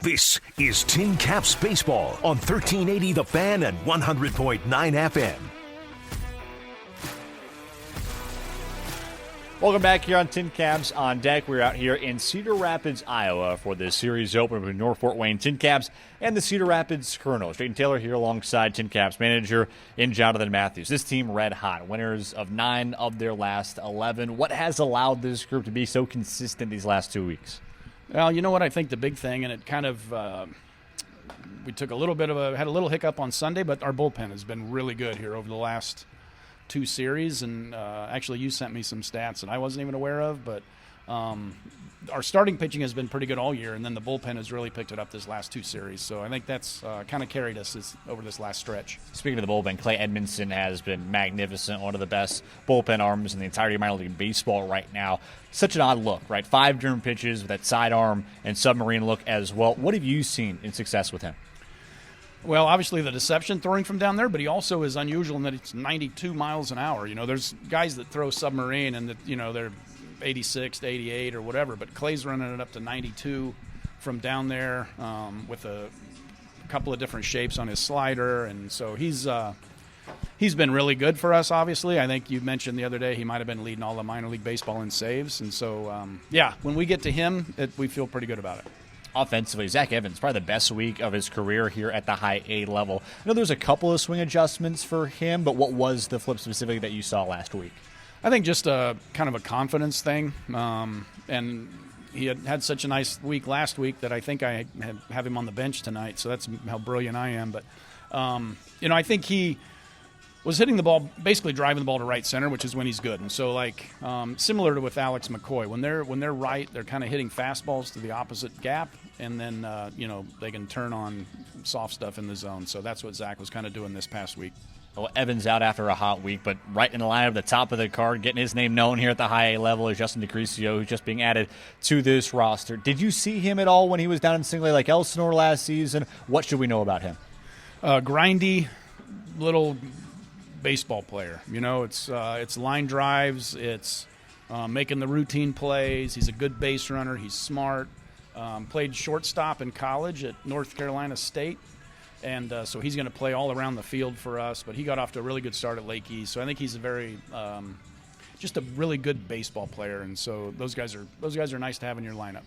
This is Tin Caps Baseball on 1380 The Fan and 100.9 FM. Welcome back here on Tin Caps on Deck. We're out here in Cedar Rapids, Iowa for the series opener between North Fort Wayne Tin Caps and the Cedar Rapids Colonels. Drayton Taylor here alongside Tin Caps manager in Jonathan Mathews. This team red hot, winners of 9 of their last 11. What has allowed this group to be so consistent these last 2 weeks? Well, you know what I think the big thing, and it kind of we took a little bit of had a little hiccup on Sunday, but our bullpen has been really good here over the last 2 series, and actually you sent me some stats that I wasn't even aware of, but our starting pitching has been pretty good all year, and then the bullpen has really picked it up this last 2 series. So I think that's kind of carried us over this last stretch. Speaking of the bullpen, Clay Edmondson has been magnificent, one of the best bullpen arms in the entirety of minor league baseball right now. Such an odd look, right? 5 different pitches with that sidearm and submarine look as well. What have you seen in success with him? Well, obviously the deception throwing from down there, but he also is unusual in that it's 92 miles an hour. You know, there's guys that throw submarine and that, you know, they're 86 to 88 or whatever, but Clay's running it up to 92 from down there with a couple of different shapes on his slider, and so he's been really good for us, obviously. I think you mentioned the other day he might have been leading all the minor league baseball in saves, and so, when we get to him, we feel pretty good about it. Offensively, Zach Evans, probably the best week of his career here at the high A level. I know there's a couple of swing adjustments for him, but what was the flip specifically that you saw last week? I think just a kind of a confidence thing, and he had such a nice week last week that I think I have him on the bench tonight, so that's how brilliant I am. But, I think he was hitting the ball, basically driving the ball to right center, which is when he's good. And so, similar to with Alex McCoy, when they're right, they're kind of hitting fastballs to the opposite gap, and then, they can turn on soft stuff in the zone. So that's what Zach was kind of doing this past week. Well, Evans out after a hot week, but right in the line at the top of the card, getting his name known here at the high A level is Justin DeCrisio, who's just being added to this roster. Did you see him at all when he was down in Single A like Elsinore last season? What should we know about him? Grindy little baseball player. You know, it's line drives, it's making the routine plays. He's a good base runner. He's smart. Played shortstop in college at North Carolina State. And so he's going to play all around the field for us, but he got off to a really good start at Lake East. So I think he's just a really good baseball player, and so those guys are nice to have in your lineup.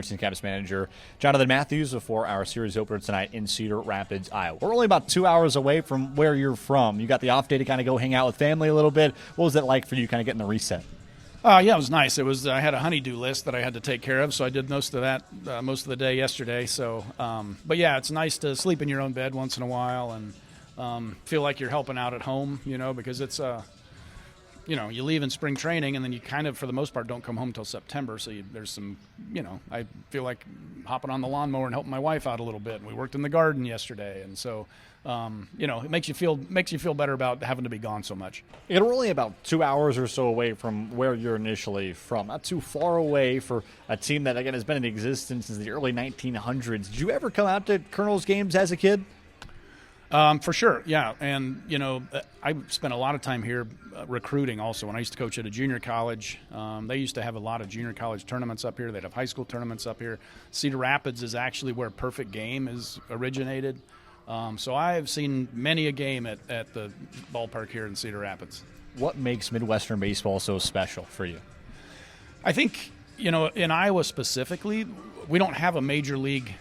Tin Caps manager Jonathan Mathews before our series opener tonight in Cedar Rapids, Iowa. We're only about 2 hours away from where you're from. You got the off day to kind of go hang out with family a little bit. What was it like for you kind of getting the reset? Yeah, it was nice. I had a honeydew list that I had to take care of, so I did most of that most of the day yesterday. So, but yeah, it's nice to sleep in your own bed once in a while and feel like you're helping out at home, because it's you leave in spring training and then you kind of, for the most part, don't come home until September. So there's some, I feel like hopping on the lawnmower and helping my wife out a little bit. And we worked in the garden yesterday, and so. It makes you feel better about having to be gone so much. We're only about 2 hours or so away from where you're initially from. Not too far away for a team that, again, has been in existence since the early 1900s. Did you ever come out to Colonels games as a kid? For sure, yeah. And, I spent a lot of time here recruiting also. When I used to coach at a junior college, they used to have a lot of junior college tournaments up here. They'd have high school tournaments up here. Cedar Rapids is actually where Perfect Game is originated. So I have seen many a game at the ballpark here in Cedar Rapids. What makes Midwestern baseball so special for you? I think, in Iowa specifically, we don't have a major league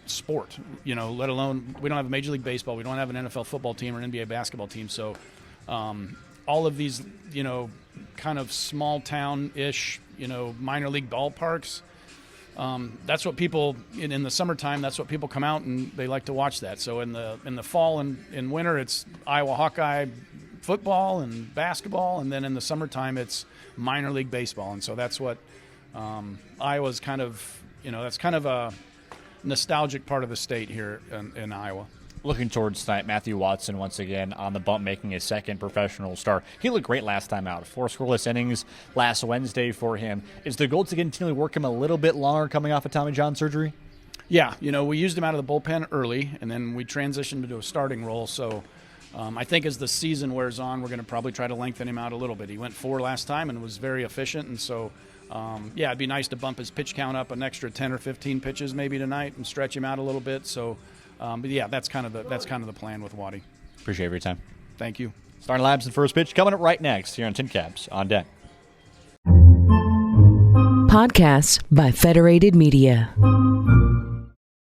sport, let alone we don't have a Major League Baseball. We don't have an NFL football team or an NBA basketball team. So all of these, kind of small town-ish, minor league ballparks, that's what people in the summertime. That's what people come out and they like to watch that. So in the fall and in winter, it's Iowa Hawkeye football and basketball, and then in the summertime, it's minor league baseball. And so that's what Iowa's kind of that's kind of a nostalgic part of the state here in Iowa. Looking towards tonight, Matthew Watson once again on the bump, making his second professional start. He looked great last time out. 4 scoreless innings last Wednesday for him. Is the goal to continually work him a little bit longer coming off of Tommy John surgery? Yeah, we used him out of the bullpen early, and then we transitioned into a starting role. So I think as the season wears on, we're going to probably try to lengthen him out a little bit. He went 4 last time and was very efficient, and so it'd be nice to bump his pitch count up an extra 10 or 15 pitches maybe tonight and stretch him out a little bit. So, but yeah, that's kind of the plan with Waddy. Appreciate your time. Thank you. Starting Labs and first pitch coming up right next here on Tin Caps on Deck. Podcasts by Federated Media.